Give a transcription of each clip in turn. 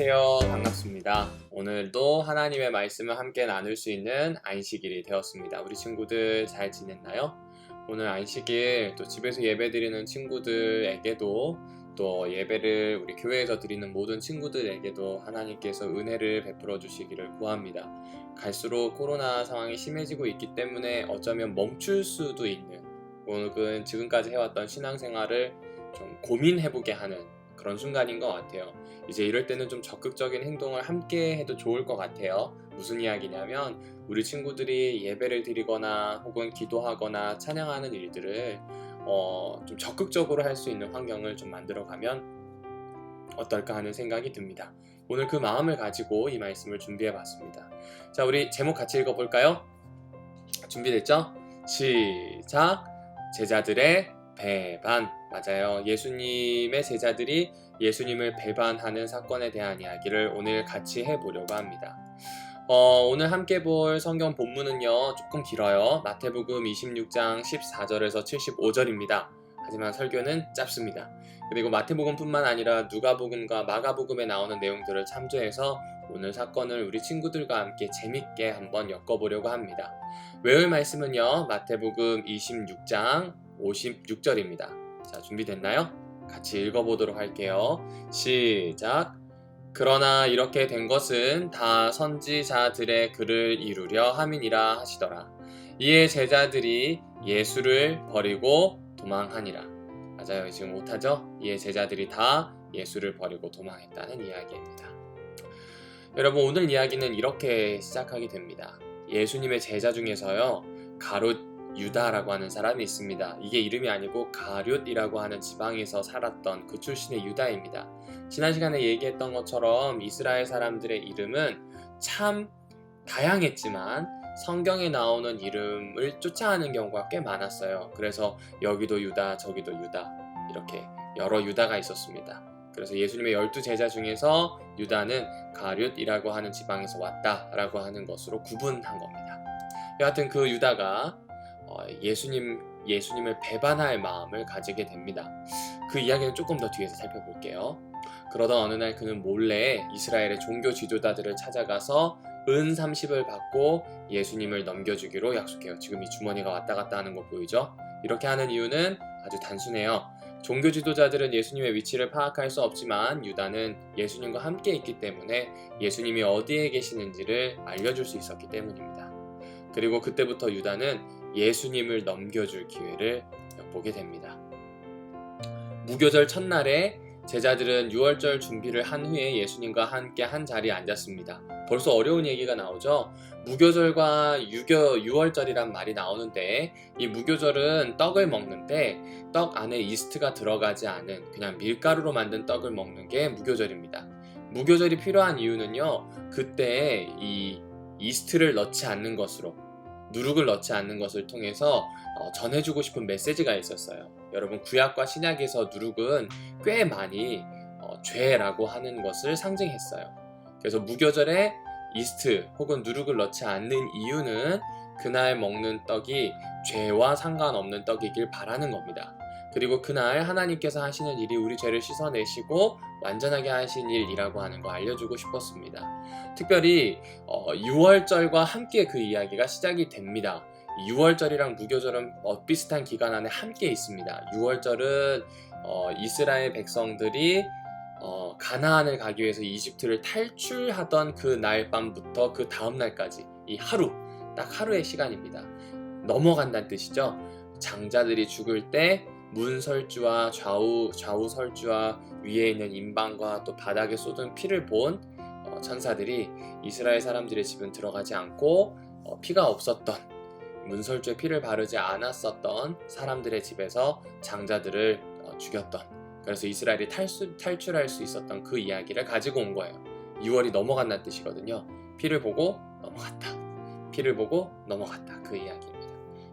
안녕하세요. 반갑습니다. 오늘도 하나님의 말씀을 함께 나눌 수 있는 안식일이 되었습니다. 우리 친구들 잘 지냈나요? 오늘 안식일 또 집에서 예배드리는 친구들에게도 또 예배를 우리 교회에서 드리는 모든 친구들에게도 하나님께서 은혜를 베풀어 주시기를 구합니다. 갈수록 코로나 상황이 심해지고 있기 때문에 어쩌면 멈출 수도 있는 혹은 지금까지 해왔던 신앙생활을 좀 고민해보게 하는 그런 순간인 것 같아요. 이제 이럴 때는 좀 적극적인 행동을 함께 해도 좋을 것 같아요. 무슨 이야기냐면 우리 친구들이 예배를 드리거나 혹은 기도하거나 찬양하는 일들을 좀 적극적으로 할 수 있는 환경을 좀 만들어가면 어떨까 하는 생각이 듭니다. 오늘 그 마음을 가지고 이 말씀을 준비해 봤습니다. 자, 우리 제목 같이 읽어볼까요? 준비됐죠? 시작! 제자들의 배반. 맞아요. 예수님의 제자들이 예수님을 배반하는 사건에 대한 이야기를 오늘 같이 해보려고 합니다. 오늘 함께 볼 성경 본문은요 조금 길어요. 마태복음 26장 14절에서 75절입니다. 하지만 설교는 짧습니다. 그리고 마태복음뿐만 아니라 누가복음과 마가복음에 나오는 내용들을 참조해서 오늘 사건을 우리 친구들과 함께 재밌게 한번 엮어보려고 합니다. 외울 말씀은요 마태복음 26장 56절입니다. 자, 준비됐나요? 같이 읽어보도록 할게요. 시작! 그러나 이렇게 된 것은 다 선지자들의 글을 이루려 함이니라 하시더라. 이에 제자들이 예수를 버리고 도망하니라. 맞아요. 지금 못하죠? 이에 제자들이 다 예수를 버리고 도망했다는 이야기입니다. 여러분, 오늘 이야기는 이렇게 시작하게 됩니다. 예수님의 제자 중에서요 가룟 유다라고 하는 사람이 있습니다. 이게 이름이 아니고 가룟이라고 하는 지방에서 살았던 그 출신의 유다입니다. 지난 시간에 얘기했던 것처럼 이스라엘 사람들의 이름은 참 다양했지만 성경에 나오는 이름을 쫓아가는 경우가 꽤 많았어요. 그래서 여기도 유다, 저기도 유다, 이렇게 여러 유다가 있었습니다. 그래서 예수님의 12제자 중에서 유다는 가룟이라고 하는 지방에서 왔다라고 하는 것으로 구분한 겁니다. 여하튼 그 유다가 예수님을 배반할 마음을 가지게 됩니다. 그 이야기는 조금 더 뒤에서 살펴볼게요. 그러던 어느 날 그는 몰래 이스라엘의 종교 지도자들을 찾아가서 은 30을 받고 예수님을 넘겨주기로 약속해요. 지금 이 주머니가 왔다 갔다 하는 거 보이죠? 이렇게 하는 이유는 아주 단순해요. 종교 지도자들은 예수님의 위치를 파악할 수 없지만 유다는 예수님과 함께 있기 때문에 예수님이 어디에 계시는지를 알려줄 수 있었기 때문입니다. 그리고 그때부터 유다는 예수님을 넘겨줄 기회를 엿보게 됩니다. 무교절 첫날에 제자들은 유월절 준비를 한 후에 예수님과 함께 한 자리에 앉았습니다. 벌써 어려운 얘기가 나오죠. 무교절과 유월절이란 말이 나오는데 이 무교절은 떡을 먹는데 떡 안에 이스트가 들어가지 않은 그냥 밀가루로 만든 떡을 먹는 게 무교절입니다. 무교절이 필요한 이유는요, 그때 이 이스트를 넣지 않는 것으로, 누룩을 넣지 않는 것을 통해서 전해주고 싶은 메시지가 있었어요. 여러분, 구약과 신약에서 누룩은 꽤 많이 죄라고 하는 것을 상징했어요. 그래서 무교절에 이스트 혹은 누룩을 넣지 않는 이유는 그날 먹는 떡이 죄와 상관없는 떡이길 바라는 겁니다. 그리고 그날 하나님께서 하시는 일이 우리 죄를 씻어내시고 완전하게 하신 일이라고 하는 거 알려주고 싶었습니다. 특별히 6월절과 함께 그 이야기가 시작이 됩니다. 6월절이랑 무교절은 비슷한 기간 안에 함께 있습니다. 6월절은 이스라엘 백성들이 가나안을 가기 위해서 이집트를 탈출하던 그 날 밤부터 그 다음 날까지 이 하루, 딱 하루의 시간입니다. 넘어간다는 뜻이죠. 장자들이 죽을 때 문설주와 좌우 설주와 위에 있는 임방과 또 바닥에 쏟은 피를 본 천사들이 이스라엘 사람들의 집은 들어가지 않고 피가 없었던, 문설주에 피를 바르지 않았었던 사람들의 집에서 장자들을 죽였던, 그래서 이스라엘이 탈출할 수 있었던 그 이야기를 가지고 온 거예요. 6월이 넘어간다는 뜻이거든요. 피를 보고 넘어갔다, 피를 보고 넘어갔다, 그 이야기입니다.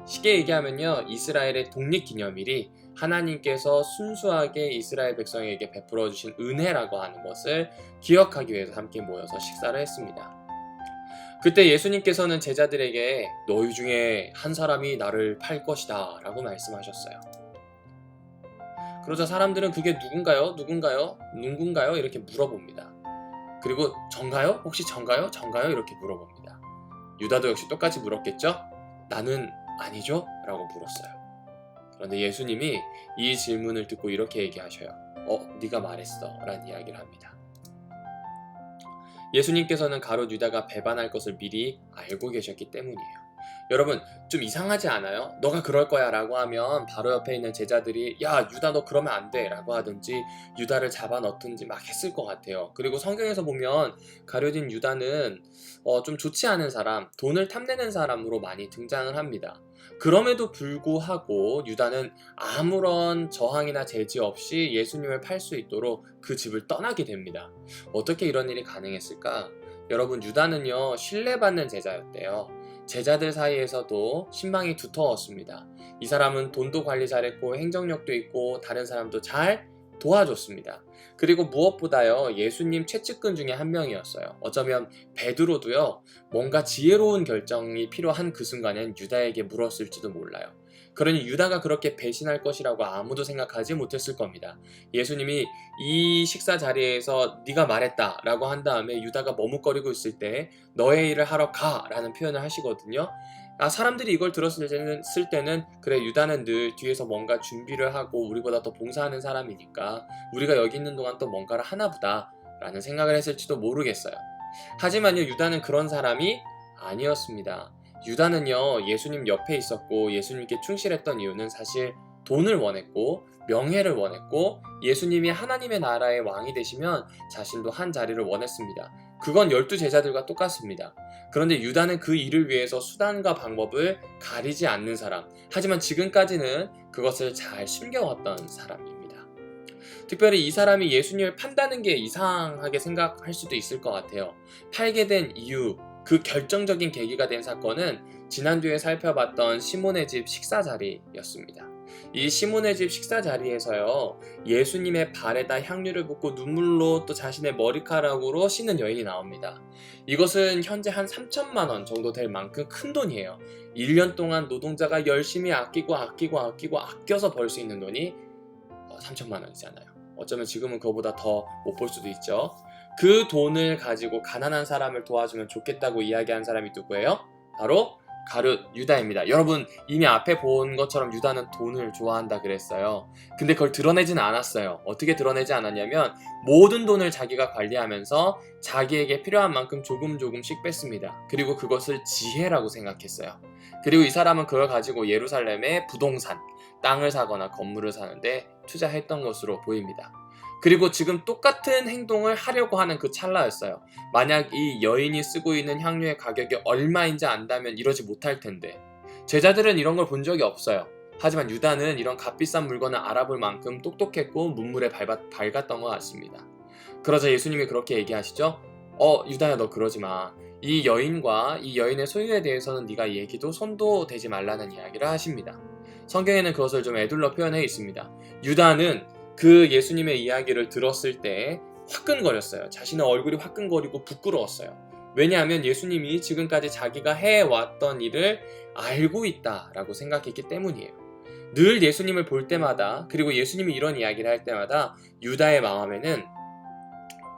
쉽게 얘기하면요, 이스라엘의 독립기념일이 하나님께서 순수하게 이스라엘 백성에게 베풀어 주신 은혜라고 하는 것을 기억하기 위해서 함께 모여서 식사를 했습니다. 그때 예수님께서는 제자들에게 너희 중에 한 사람이 나를 팔 것이다 라고 말씀하셨어요. 그러자 사람들은 그게 누군가요? 이렇게 물어봅니다. 그리고 전가요? 혹시 전가요? 전가요? 이렇게 물어봅니다. 유다도 역시 똑같이 물었겠죠? 나는 아니죠? 라고 물었어요. 그런데 예수님이 이 질문을 듣고 이렇게 얘기하셔요. 네가 말했어 라는 이야기를 합니다. 예수님께서는 가룟 유다가 배반할 것을 미리 알고 계셨기 때문이에요. 여러분 좀 이상하지 않아요? 너가 그럴 거야 라고 하면 바로 옆에 있는 제자들이 야 유다 너 그러면 안 돼 라고 하든지 유다를 잡아 넣든지 막 했을 것 같아요. 그리고 성경에서 보면 가룟인 유다는 좀 좋지 않은 사람, 돈을 탐내는 사람으로 많이 등장을 합니다. 그럼에도 불구하고 유다는 아무런 저항이나 제지 없이 예수님을 팔 수 있도록 그 집을 떠나게 됩니다. 어떻게 이런 일이 가능했을까? 여러분 유다는요 신뢰받는 제자였대요. 제자들 사이에서도 신망이 두터웠습니다. 이 사람은 돈도 관리 잘했고 행정력도 있고 다른 사람도 잘 도와줬습니다. 그리고 무엇보다요 예수님 최측근 중에 한 명이었어요. 어쩌면 베드로도요 뭔가 지혜로운 결정이 필요한 그 순간엔 유다에게 물었을지도 몰라요. 그러니 유다가 그렇게 배신할 것이라고 아무도 생각하지 못했을 겁니다. 예수님이 이 식사 자리에서 네가 말했다 라고 한 다음에 유다가 머뭇거리고 있을 때 너의 일을 하러 가 라는 표현을 하시거든요. 사람들이 이걸 들었을 때는 그래 유다는 늘 뒤에서 뭔가 준비를 하고 우리보다 더 봉사하는 사람이니까 우리가 여기 있는 동안 또 뭔가를 하나 보다 라는 생각을 했을지도 모르겠어요. 하지만요 유다는 그런 사람이 아니었습니다. 유다는요 예수님 옆에 있었고 예수님께 충실했던 이유는 사실 돈을 원했고 명예를 원했고 예수님이 하나님의 나라의 왕이 되시면 자신도 한 자리를 원했습니다. 그건 12제자들과 똑같습니다. 그런데 유다는 그 일을 위해서 수단과 방법을 가리지 않는 사람, 하지만 지금까지는 그것을 잘 숨겨왔던 사람입니다. 특별히 이 사람이 예수님을 판다는 게 이상하게 생각할 수도 있을 것 같아요. 팔게 된 이유, 그 결정적인 계기가 된 사건은 지난주에 살펴봤던 시몬의 집 식사 자리였습니다. 이 시몬의 집 식사 자리에서요 예수님의 발에다 향유를 붓고 눈물로 또 자신의 머리카락으로 씻는 여인이 나옵니다. 이것은 현재 한 3천만 원 정도 될 만큼 큰 돈이에요. 1년 동안 노동자가 열심히 아껴서 벌 수 있는 돈이 3천만 원이잖아요. 어쩌면 지금은 그거보다 더 못 벌 수도 있죠. 그 돈을 가지고 가난한 사람을 도와주면 좋겠다고 이야기한 사람이 누구예요? 바로 가룟 유다입니다. 여러분 이미 앞에 본 것처럼 유다는 돈을 좋아한다 그랬어요. 근데 그걸 드러내지는 않았어요. 어떻게 드러내지 않았냐면 모든 돈을 자기가 관리하면서 자기에게 필요한 만큼 조금씩 뺐습니다. 그리고 그것을 지혜라고 생각했어요. 그리고 이 사람은 그걸 가지고 예루살렘의 부동산, 땅을 사거나 건물을 사는데 투자했던 것으로 보입니다. 그리고 지금 똑같은 행동을 하려고 하는 그 찰나였어요. 만약 이 여인이 쓰고 있는 향유의 가격이 얼마인지 안다면 이러지 못할 텐데 제자들은 이런 걸 본 적이 없어요. 하지만 유다는 이런 값비싼 물건을 알아볼 만큼 똑똑했고 문물에 밝았던 것 같습니다. 그러자 예수님이 그렇게 얘기하시죠. 유다야 너 그러지 마. 이 여인과 이 여인의 소유에 대해서는 네가 얘기도 손도 대지 말라는 이야기를 하십니다. 성경에는 그것을 좀 에둘러 표현해 있습니다. 유다는 그 예수님의 이야기를 들었을 때 화끈거렸어요. 자신의 얼굴이 화끈거리고 부끄러웠어요. 왜냐하면 예수님이 지금까지 자기가 해왔던 일을 알고 있다라고 생각했기 때문이에요. 늘 예수님을 볼 때마다 그리고 예수님이 이런 이야기를 할 때마다 유다의 마음에는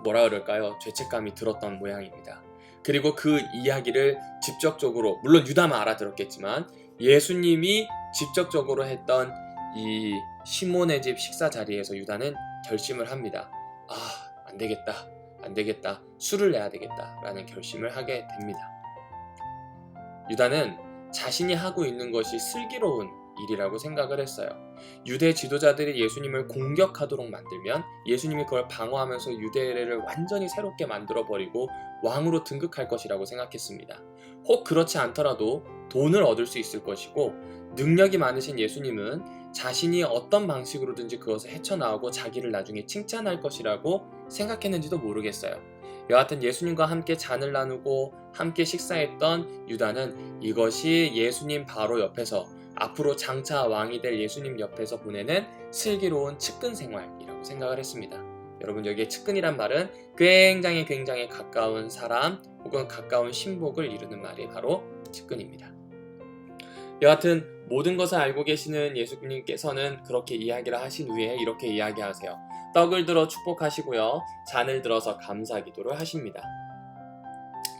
뭐라 그럴까요? 죄책감이 들었던 모양입니다. 그리고 그 이야기를 직접적으로 물론 유다만 알아들었겠지만 예수님이 직접적으로 했던 이 시몬의 집 식사 자리에서 유다는 결심을 합니다. 안 되겠다. 술을 내야 되겠다 라는 결심을 하게 됩니다. 유다는 자신이 하고 있는 것이 슬기로운 일이라고 생각을 했어요. 유대 지도자들이 예수님을 공격하도록 만들면 예수님이 그걸 방어하면서 유대를 완전히 새롭게 만들어버리고 왕으로 등극할 것이라고 생각했습니다. 혹 그렇지 않더라도 돈을 얻을 수 있을 것이고 능력이 많으신 예수님은 자신이 어떤 방식으로든지 그것을 헤쳐나오고 자기를 나중에 칭찬할 것이라고 생각했는지도 모르겠어요. 여하튼 예수님과 함께 잔을 나누고 함께 식사했던 유다는 이것이 예수님 바로 옆에서 앞으로 장차 왕이 될 예수님 옆에서 보내는 슬기로운 측근 생활이라고 생각을 했습니다. 여러분 여기에 측근이란 말은 굉장히 가까운 사람 혹은 가까운 신복을 이루는 말이 바로 측근입니다. 여하튼 모든 것을 알고 계시는 예수님께서는 그렇게 이야기를 하신 후에 이렇게 이야기하세요. 떡을 들어 축복하시고요. 잔을 들어서 감사 기도를 하십니다.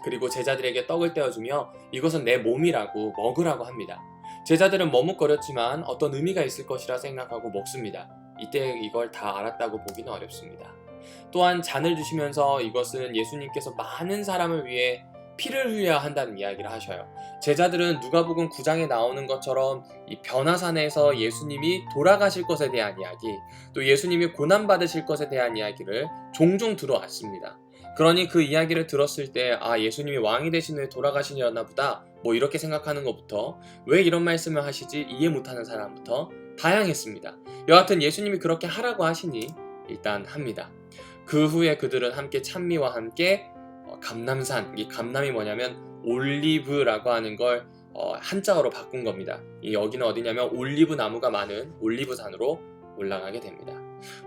그리고 제자들에게 떡을 떼어주며 이것은 내 몸이라고 먹으라고 합니다. 제자들은 머뭇거렸지만 어떤 의미가 있을 것이라 생각하고 먹습니다. 이때 이걸 다 알았다고 보기는 어렵습니다. 또한 잔을 주시면서 이것은 예수님께서 많은 사람을 위해 피를 흘려야 한다는 이야기를 하셔요. 제자들은 누가복음 9장에 나오는 것처럼 이 변화산에서 예수님이 돌아가실 것에 대한 이야기, 또 예수님이 고난받으실 것에 대한 이야기를 종종 들어왔습니다. 그러니 그 이야기를 들었을 때 예수님이 왕이 되신 후에 돌아가시려나 보다 뭐 이렇게 생각하는 것부터 왜 이런 말씀을 하시지 이해 못하는 사람부터 다양했습니다. 여하튼 예수님이 그렇게 하라고 하시니 일단 합니다. 그 후에 그들은 함께 찬미와 함께 감람산, 이 감람이 뭐냐면 올리브라고 하는 걸 한자어로 바꾼 겁니다. 여기는 어디냐면 올리브 나무가 많은 올리브산으로 올라가게 됩니다.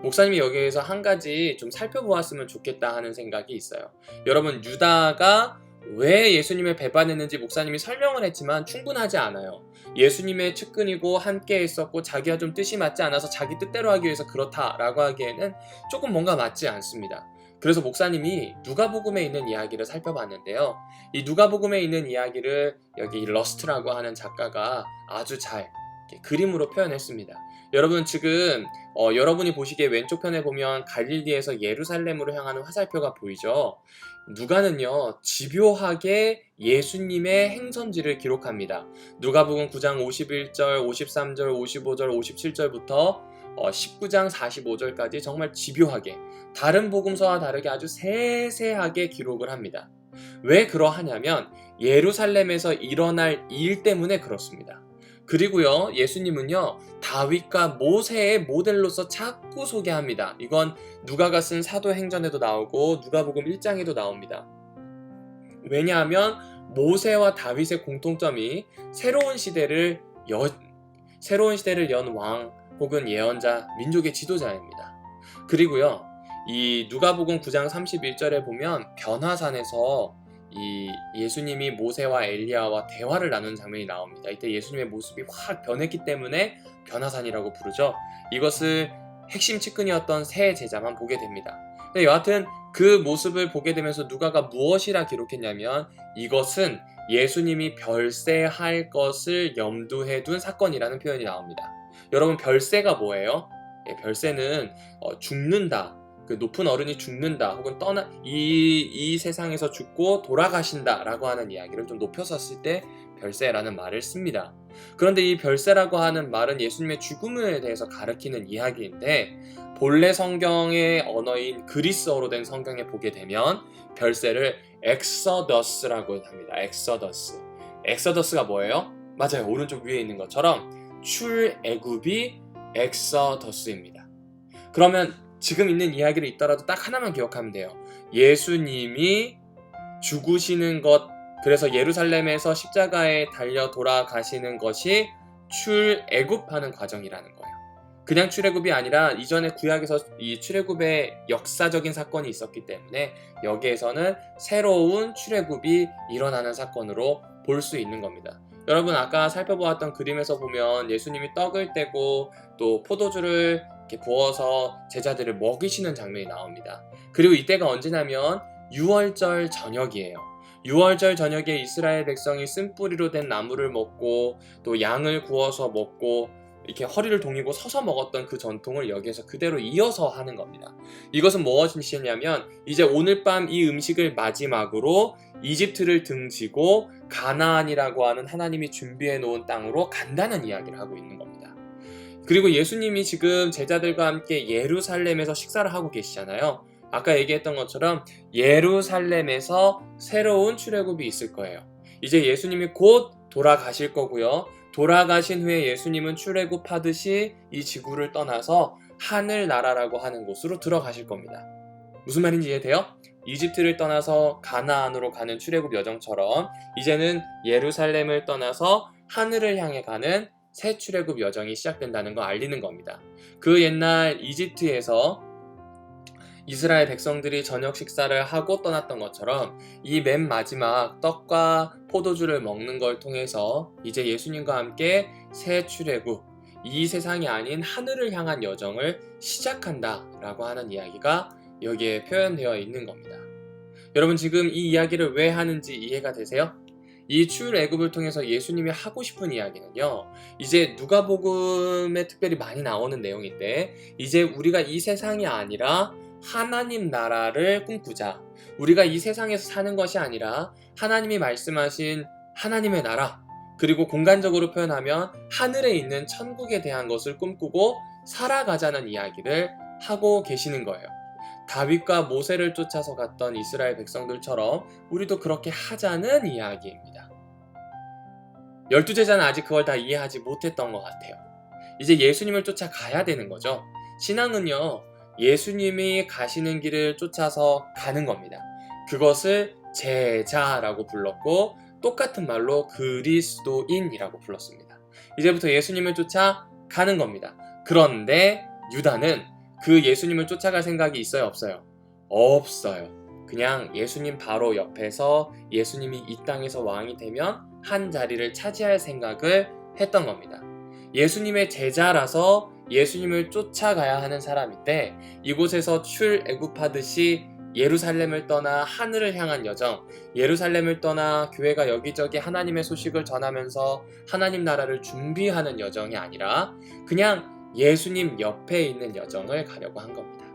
목사님이 여기에서 한 가지 좀 살펴보았으면 좋겠다 하는 생각이 있어요. 여러분, 유다가 왜 예수님을 배반했는지 목사님이 설명을 했지만 충분하지 않아요. 예수님의 측근이고 함께 있었고 자기와 좀 뜻이 맞지 않아서 자기 뜻대로 하기 위해서 그렇다라고 하기에는 조금 뭔가 맞지 않습니다. 그래서 목사님이 누가복음에 있는 이야기를 살펴봤는데요. 이 누가복음에 있는 이야기를 여기 러스트라고 하는 작가가 아주 잘 그림으로 표현했습니다. 여러분, 지금 여러분이 보시기에 왼쪽 편에 보면 갈릴리에서 예루살렘으로 향하는 화살표가 보이죠? 누가는요, 집요하게 예수님의 행선지를 기록합니다. 누가복음 9장 51절, 53절, 55절, 57절부터 19장 45절까지 정말 집요하게 다른 복음서와 다르게 아주 세세하게 기록을 합니다. 왜 그러하냐면 예루살렘에서 일어날 일 때문에 그렇습니다. 그리고요, 예수님은요, 다윗과 모세의 모델로서 자꾸 소개합니다. 이건 누가가 쓴 사도행전에도 나오고 누가복음 1장에도 나옵니다. 왜냐하면 모세와 다윗의 공통점이 새로운 시대를 연 왕 혹은 예언자, 민족의 지도자입니다. 그리고요, 이 누가복음 9장 31절에 보면 변화산에서 이 예수님이 모세와 엘리야와 대화를 나누는 장면이 나옵니다. 이때 예수님의 모습이 확 변했기 때문에 변화산이라고 부르죠. 이것을 핵심 측근이었던 세 제자만 보게 됩니다. 근데 여하튼 그 모습을 보게 되면서 누가가 무엇이라 기록했냐면 이것은 예수님이 별세할 것을 염두에 둔 사건이라는 표현이 나옵니다. 여러분, 별세가 뭐예요? 별세는 죽는다, 그 높은 어른이 죽는다 혹은 이 세상에서 죽고 돌아가신다 라고 하는 이야기를 좀 높여서 쓸 때 별세라는 말을 씁니다. 그런데 이 별세라고 하는 말은 예수님의 죽음에 대해서 가리키는 이야기인데 본래 성경의 언어인 그리스어로 된 성경에 보게 되면 별세를 엑서더스라고 합니다. 엑서더스가 뭐예요? 맞아요, 오른쪽 위에 있는 것처럼 출애굽이 엑서더스입니다. 그러면 지금 있는 이야기를 있더라도 딱 하나만 기억하면 돼요. 예수님이 죽으시는 것, 그래서 예루살렘에서 십자가에 달려 돌아가시는 것이 출애굽하는 과정이라는 거예요. 그냥 출애굽이 아니라 이전에 구약에서 이 출애굽의 역사적인 사건이 있었기 때문에 여기에서는 새로운 출애굽이 일어나는 사건으로 볼 수 있는 겁니다. 여러분, 아까 살펴보았던 그림에서 보면 예수님이 떡을 떼고 또 포도주를 이렇게 부어서 제자들을 먹이시는 장면이 나옵니다. 그리고 이때가 언제냐면 6월절 저녁이에요. 6월절 저녁에 이스라엘 백성이 쓴뿌리로 된 나무를 먹고 또 양을 구워서 먹고 이렇게 허리를 동이고 서서 먹었던 그 전통을 여기에서 그대로 이어서 하는 겁니다. 이것은 무엇이냐면 이제 오늘 밤 이 음식을 마지막으로 이집트를 등지고 가나안이라고 하는 하나님이 준비해 놓은 땅으로 간다는 이야기를 하고 있는 겁니다. 그리고 예수님이 지금 제자들과 함께 예루살렘에서 식사를 하고 계시잖아요. 아까 얘기했던 것처럼 예루살렘에서 새로운 출애굽이 있을 거예요. 이제 예수님이 곧 돌아가실 거고요. 돌아가신 후에 예수님은 출애굽하듯이 이 지구를 떠나서 하늘나라라고 하는 곳으로 들어가실 겁니다. 무슨 말인지 이해돼요? 이집트를 떠나서 가나안으로 가는 출애굽 여정처럼 이제는 예루살렘을 떠나서 하늘을 향해 가는 새 출애굽 여정이 시작된다는 거 알리는 겁니다. 그 옛날 이집트에서 이스라엘 백성들이 저녁 식사를 하고 떠났던 것처럼 이 맨 마지막 떡과 포도주를 먹는 걸 통해서 이제 예수님과 함께 새 출애굽, 이 세상이 아닌 하늘을 향한 여정을 시작한다라고 하는 이야기가 여기에 표현되어 있는 겁니다. 여러분 지금 이 이야기를 왜 하는지 이해가 되세요? 이 출애굽을 통해서 예수님이 하고 싶은 이야기는요, 이제 누가복음에 특별히 많이 나오는 내용인데, 이제 우리가 이 세상이 아니라 하나님 나라를 꿈꾸자, 우리가 이 세상에서 사는 것이 아니라 하나님이 말씀하신 하나님의 나라, 그리고 공간적으로 표현하면 하늘에 있는 천국에 대한 것을 꿈꾸고 살아가자는 이야기를 하고 계시는 거예요. 다윗과 모세를 쫓아서 갔던 이스라엘 백성들처럼 우리도 그렇게 하자는 이야기입니다. 12제자는 아직 그걸 다 이해하지 못했던 것 같아요. 이제 예수님을 쫓아가야 되는 거죠. 신앙은요, 예수님이 가시는 길을 쫓아서 가는 겁니다. 그것을 제자라고 불렀고 똑같은 말로 그리스도인이라고 불렀습니다. 이제부터 예수님을 쫓아 가는 겁니다. 그런데 유다는 그 예수님을 쫓아갈 생각이 있어요, 없어요? 없어요. 그냥 예수님 바로 옆에서 예수님이 이 땅에서 왕이 되면 한 자리를 차지할 생각을 했던 겁니다. 예수님의 제자라서 예수님을 쫓아가야 하는 사람인데, 이곳에서 출애굽하듯이 예루살렘을 떠나 하늘을 향한 여정, 예루살렘을 떠나 교회가 여기저기 하나님의 소식을 전하면서 하나님 나라를 준비하는 여정이 아니라 그냥 예수님 옆에 있는 여정을 가려고 한 겁니다.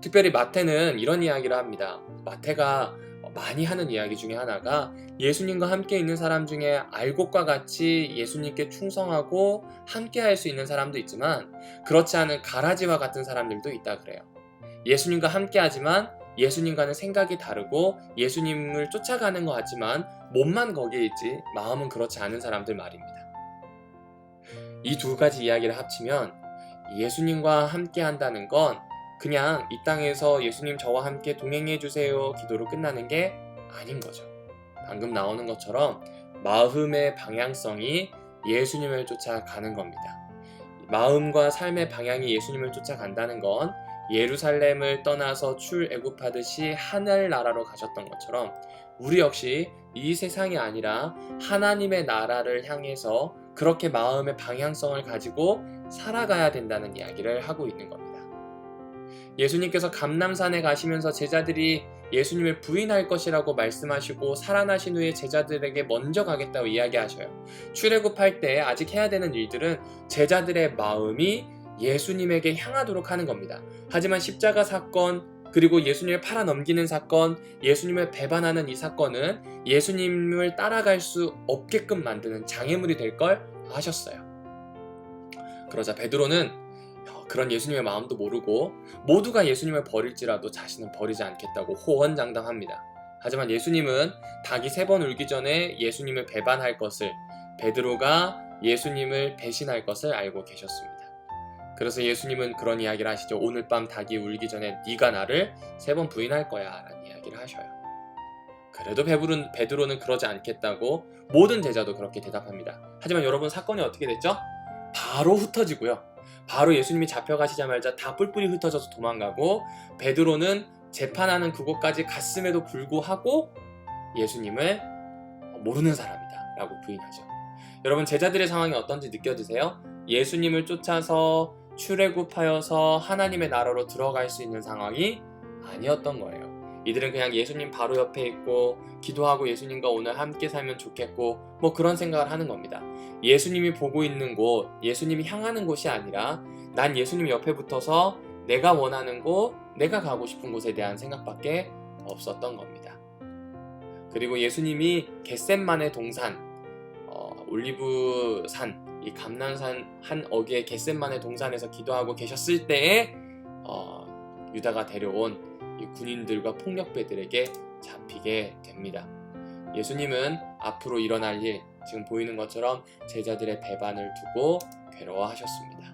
특별히 마태는 이런 이야기를 합니다. 마태가 많이 하는 이야기 중에 하나가 예수님과 함께 있는 사람 중에 알곡과 같이 예수님께 충성하고 함께 할 수 있는 사람도 있지만 그렇지 않은 가라지와 같은 사람들도 있다 그래요. 예수님과 함께 하지만 예수님과는 생각이 다르고 예수님을 쫓아가는 것 같지만 몸만 거기에 있지 마음은 그렇지 않은 사람들 말입니다. 이 두 가지 이야기를 합치면 예수님과 함께 한다는 건 그냥 이 땅에서 예수님 저와 함께 동행해 주세요 기도로 끝나는 게 아닌 거죠. 방금 나오는 것처럼 마음의 방향성이 예수님을 쫓아가는 겁니다. 마음과 삶의 방향이 예수님을 쫓아간다는 건 예루살렘을 떠나서 출애굽하듯이 하늘나라로 가셨던 것처럼 우리 역시 이 세상이 아니라 하나님의 나라를 향해서 그렇게 마음의 방향성을 가지고 살아가야 된다는 이야기를 하고 있는 겁니다. 예수님께서 감람산에 가시면서 제자들이 예수님을 부인할 것이라고 말씀하시고 살아나신 후에 제자들에게 먼저 가겠다고 이야기하셔요. 출애굽할 때 아직 해야 되는 일들은 제자들의 마음이 예수님에게 향하도록 하는 겁니다. 하지만 십자가 사건, 그리고 예수님을 팔아 넘기는 사건, 예수님을 배반하는 이 사건은 예수님을 따라갈 수 없게끔 만드는 장애물이 될 걸 아셨어요. 그러자 베드로는 그런 예수님의 마음도 모르고 모두가 예수님을 버릴지라도 자신은 버리지 않겠다고 호언장담합니다. 하지만 예수님은 닭이 3번 울기 전에 예수님을 배반할 것을, 베드로가 예수님을 배신할 것을 알고 계셨습니다. 그래서 예수님은 그런 이야기를 하시죠. 오늘 밤 닭이 울기 전에 네가 나를 3번 부인할 거야 라는 이야기를 하셔요. 그래도 베드로는 그러지 않겠다고 모든 제자도 그렇게 대답합니다. 하지만 여러분, 사건이 어떻게 됐죠? 바로 흩어지고요. 바로 예수님이 잡혀가시자마자 다 뿔뿔이 흩어져서 도망가고 베드로는 재판하는 그곳까지 갔음에도 불구하고 예수님을 모르는 사람이다 라고 부인하죠. 여러분, 제자들의 상황이 어떤지 느껴지세요? 예수님을 쫓아서 출애굽하여서 하나님의 나라로 들어갈 수 있는 상황이 아니었던 거예요. 이들은 그냥 예수님 바로 옆에 있고 기도하고 예수님과 오늘 함께 살면 좋겠고 뭐 그런 생각을 하는 겁니다. 예수님이 보고 있는 곳, 예수님이 향하는 곳이 아니라 난 예수님 옆에 붙어서 내가 원하는 곳, 내가 가고 싶은 곳에 대한 생각밖에 없었던 겁니다. 그리고 예수님이 겟셋만의 동산, 올리브산, 이 감람산 한 어귀의 겟셋만의 동산에서 기도하고 계셨을 때에 유다가 데려온 이 군인들과 폭력배들에게 잡히게 됩니다. 예수님은 앞으로 일어날 일, 지금 보이는 것처럼 제자들의 배반을 두고 괴로워하셨습니다.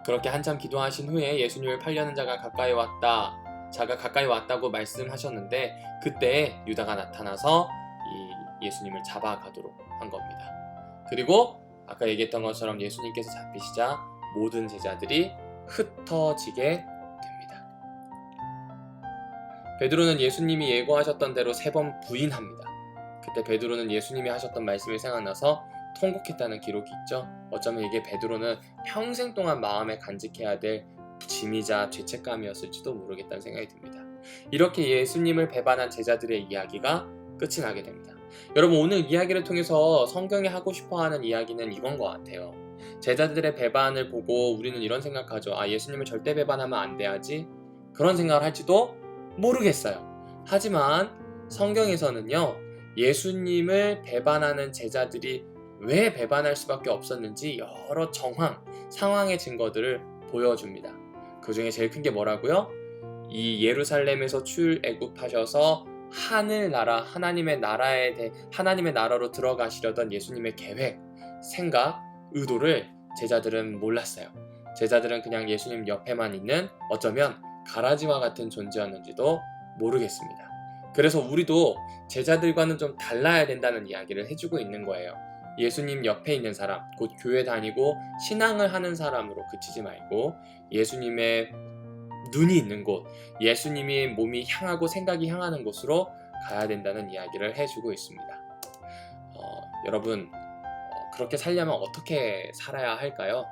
그렇게 한참 기도하신 후에 예수님을 팔려는 자가 가까이 왔다고 말씀하셨는데 그때 유다가 나타나서 이 예수님을 잡아가도록 한 겁니다. 그리고 아까 얘기했던 것처럼 예수님께서 잡히시자 모든 제자들이 흩어지게 됩니다. 베드로는 예수님이 예고하셨던 대로 3번 부인합니다. 그때 베드로는 예수님이 하셨던 말씀이 생각나서 통곡했다는 기록이 있죠. 어쩌면 이게 베드로는 평생 동안 마음에 간직해야 될 짐이자 죄책감이었을지도 모르겠다는 생각이 듭니다. 이렇게 예수님을 배반한 제자들의 이야기가 끝이 나게 됩니다. 여러분, 오늘 이야기를 통해서 성경이 하고 싶어하는 이야기는 이건 것 같아요. 제자들의 배반을 보고 우리는 이런 생각하죠. 예수님을 절대 배반하면 안 돼야지, 그런 생각을 할지도 모르겠어요. 하지만 성경에서는요, 예수님을 배반하는 제자들이 왜 배반할 수밖에 없었는지 여러 상황의 증거들을 보여줍니다. 그 중에 제일 큰 게 뭐라고요? 이 예루살렘에서 출애굽하셔서 하늘나라, 하나님의 나라로 들어가시려던 예수님의 계획, 생각, 의도를 제자들은 몰랐어요. 제자들은 그냥 예수님 옆에만 있는 어쩌면 가라지와 같은 존재였는지도 모르겠습니다. 그래서 우리도 제자들과는 좀 달라야 된다는 이야기를 해주고 있는 거예요. 예수님 옆에 있는 사람, 곧 교회 다니고 신앙을 하는 사람으로 그치지 말고 예수님의 눈이 있는 곳, 예수님이 몸이 향하고 생각이 향하는 곳으로 가야 된다는 이야기를 해주고 있습니다. 여러분, 그렇게 살려면 어떻게 살아야 할까요?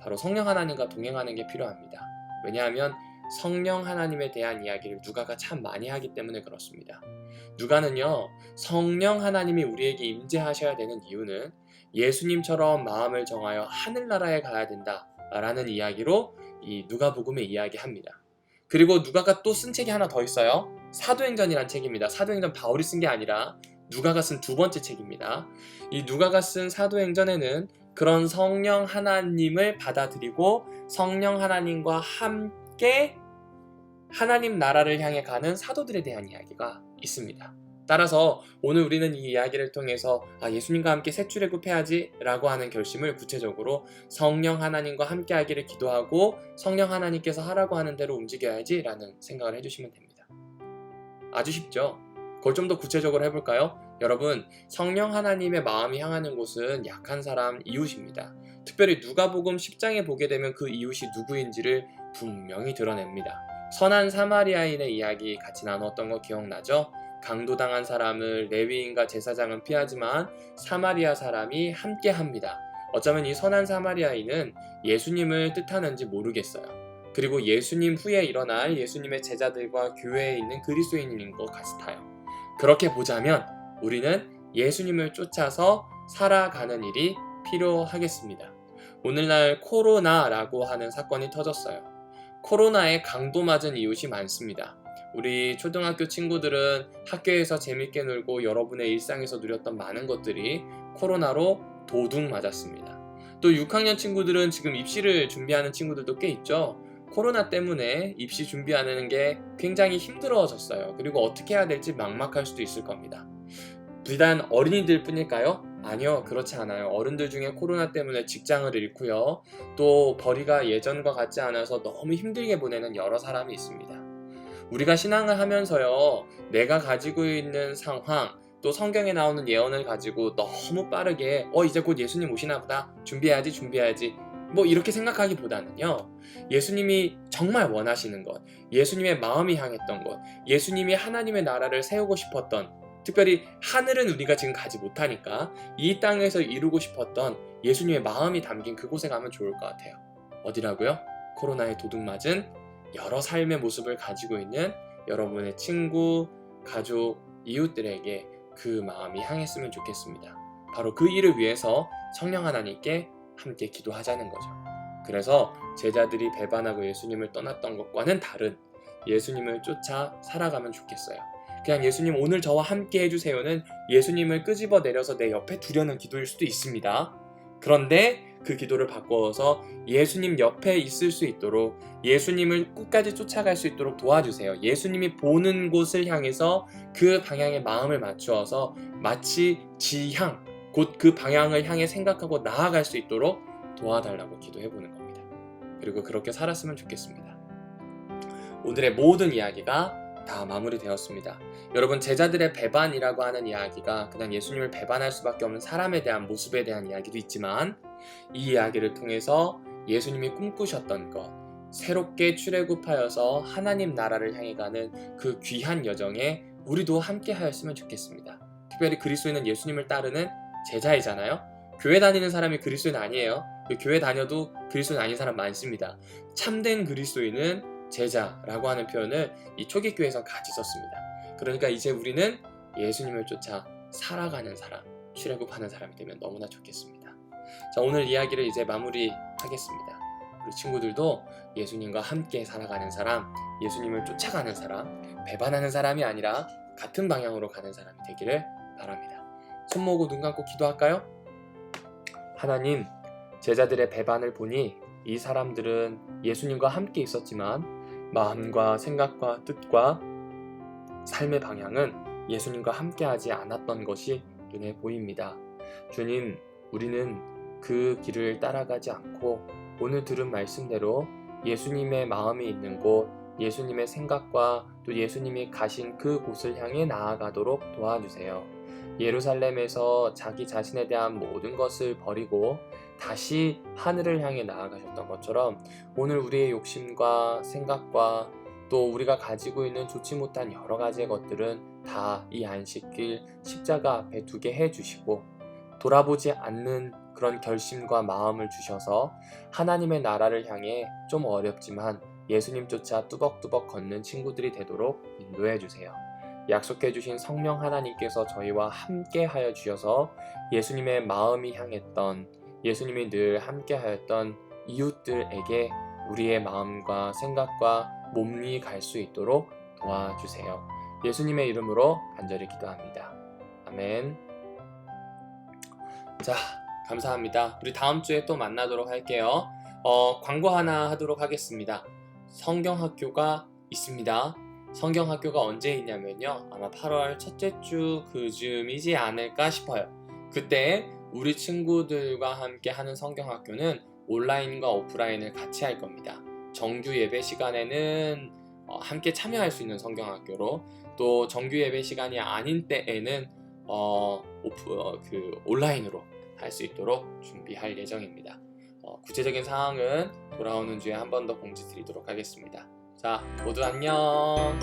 바로 성령 하나님과 동행하는 게 필요합니다. 왜냐하면 성령 하나님에 대한 이야기를 누가가 참 많이 하기 때문에 그렇습니다. 누가는요, 성령 하나님이 우리에게 임재하셔야 되는 이유는 예수님처럼 마음을 정하여 하늘나라에 가야 된다라는 이야기로 이 누가복음에 이야기합니다. 그리고 누가가 또 쓴 책이 하나 더 있어요. 사도행전이란 책입니다. 사도행전 바울이 쓴 게 아니라 누가가 쓴 2번째 책입니다. 이 누가가 쓴 사도행전에는 그런 성령 하나님을 받아들이고 성령 하나님과 함께 하나님 나라를 향해 가는 사도들에 대한 이야기가 있습니다. 따라서 오늘 우리는 이 이야기를 통해서 예수님과 함께 새 출애굽해야지 라고 하는 결심을 구체적으로 성령 하나님과 함께 하기를 기도하고 성령 하나님께서 하라고 하는 대로 움직여야지 라는 생각을 해주시면 됩니다. 아주 쉽죠? 그걸 좀 더 구체적으로 해볼까요? 여러분, 성령 하나님의 마음이 향하는 곳은 약한 사람, 이웃입니다. 특별히 누가복음 10장에 보게 되면 그 이웃이 누구인지를 분명히 드러냅니다. 선한 사마리아인의 이야기 같이 나눴던 거 기억나죠? 강도당한 사람을 레위인과 제사장은 피하지만 사마리아 사람이 함께 합니다. 어쩌면 이 선한 사마리아인은 예수님을 뜻하는지 모르겠어요. 그리고 예수님 후에 일어날 예수님의 제자들과 교회에 있는 그리스도인인 것 같아요. 그렇게 보자면 우리는 예수님을 쫓아서 살아가는 일이 필요하겠습니다. 오늘날 코로나라고 하는 사건이 터졌어요. 코로나에 강도 맞은 이웃이 많습니다. 우리 초등학교 친구들은 학교에서 재밌게 놀고 여러분의 일상에서 누렸던 많은 것들이 코로나로 도둑 맞았습니다. 또 6학년 친구들은 지금 입시를 준비하는 친구들도 꽤 있죠. 코로나 때문에 입시 준비하는 게 굉장히 힘들어졌어요. 그리고 어떻게 해야 될지 막막할 수도 있을 겁니다. 비단 어린이들 뿐일까요? 아니요, 그렇지 않아요. 어른들 중에 코로나 때문에 직장을 잃고요. 또 벌이가 예전과 같지 않아서 너무 힘들게 보내는 여러 사람이 있습니다. 우리가 신앙을 하면서요, 내가 가지고 있는 상황, 또 성경에 나오는 예언을 가지고 너무 빠르게 이제 곧 예수님 오시나 보다, 준비해야지 뭐 이렇게 생각하기보다는요, 예수님이 정말 원하시는 것, 예수님의 마음이 향했던 것, 예수님이 하나님의 나라를 세우고 싶었던, 특별히 하늘은 우리가 지금 가지 못하니까 이 땅에서 이루고 싶었던 예수님의 마음이 담긴 그곳에 가면 좋을 것 같아요. 어디라고요? 코로나에 도둑 맞은 여러 삶의 모습을 가지고 있는 여러분의 친구, 가족, 이웃들에게 그 마음이 향했으면 좋겠습니다. 바로 그 일을 위해서 성령 하나님께 함께 기도하자는 거죠. 그래서 제자들이 배반하고 예수님을 떠났던 것과는 다른 예수님을 쫓아 살아가면 좋겠어요. 그냥 예수님 오늘 저와 함께 해주세요는 예수님을 끄집어 내려서 내 옆에 두려는 기도일 수도 있습니다. 그런데 그 기도를 바꿔서 예수님 옆에 있을 수 있도록, 예수님을 끝까지 쫓아갈 수 있도록 도와주세요. 예수님이 보는 곳을 향해서 그 방향에 마음을 맞추어서 마치 지향, 곧 그 방향을 향해 생각하고 나아갈 수 있도록 도와달라고 기도해보는 겁니다. 그리고 그렇게 살았으면 좋겠습니다. 오늘의 모든 이야기가 다 마무리되었습니다. 여러분, 제자들의 배반이라고 하는 이야기가 그냥 예수님을 배반할 수밖에 없는 사람에 대한 모습에 대한 이야기도 있지만, 이 이야기를 통해서 예수님이 꿈꾸셨던 것, 새롭게 출애굽하여서 하나님 나라를 향해 가는 그 귀한 여정에 우리도 함께 하였으면 좋겠습니다. 특별히 그리스도인은 예수님을 따르는 제자이잖아요. 교회 다니는 사람이 그리스도인 아니에요. 교회 다녀도 그리스도인 아닌 사람 많습니다. 참된 그리스도인은 제자라고 하는 표현을 이 초기 교회에서 같이 썼습니다. 그러니까 이제 우리는 예수님을 쫓아 살아가는 사람, 출애굽하는 사람이 되면 너무나 좋겠습니다. 자, 오늘 이야기를 이제 마무리하겠습니다. 우리 친구들도 예수님과 함께 살아가는 사람, 예수님을 쫓아가는 사람, 배반하는 사람이 아니라 같은 방향으로 가는 사람이 되기를 바랍니다. 손 모으고 눈 감고 기도할까요? 하나님, 제자들의 배반을 보니 이 사람들은 예수님과 함께 있었지만 마음과 생각과 뜻과 삶의 방향은 예수님과 함께하지 않았던 것이 눈에 보입니다. 주님, 우리는 그 길을 따라가지 않고 오늘 들은 말씀대로 예수님의 마음이 있는 곳, 예수님의 생각과 또 예수님이 가신 그 곳을 향해 나아가도록 도와주세요. 예루살렘에서 자기 자신에 대한 모든 것을 버리고 다시 하늘을 향해 나아가셨던 것처럼 오늘 우리의 욕심과 생각과 또 우리가 가지고 있는 좋지 못한 여러 가지의 것들은 다 이 안식일 십자가 앞에 두게 해주시고 돌아보지 않는 그런 결심과 마음을 주셔서 하나님의 나라를 향해 좀 어렵지만 예수님 쫓아 뚜벅뚜벅 걷는 친구들이 되도록 인도해 주세요. 약속해 주신 성령 하나님께서 저희와 함께 하여 주셔서 예수님의 마음이 향했던, 예수님이 늘 함께 하였던 이웃들에게 우리의 마음과 생각과 몸이 갈 수 있도록 도와주세요. 예수님의 이름으로 간절히 기도합니다. 아멘. 자, 감사합니다. 우리 다음 주에 또 만나도록 할게요. 광고 하나 하도록 하겠습니다. 성경학교가 있습니다. 성경학교가 언제 있냐면요, 아마 8월 첫째 주 그쯤이지 않을까 싶어요. 그때 우리 친구들과 함께 하는 성경학교는 온라인과 오프라인을 같이 할 겁니다. 정규 예배 시간에는 함께 참여할 수 있는 성경학교로, 또 정규 예배 시간이 아닌 때에는 온라인으로 할 수 있도록 준비할 예정입니다. 구체적인 사항은 돌아오는 주에 한 번 더 공지 드리도록 하겠습니다. 자, 모두 안녕.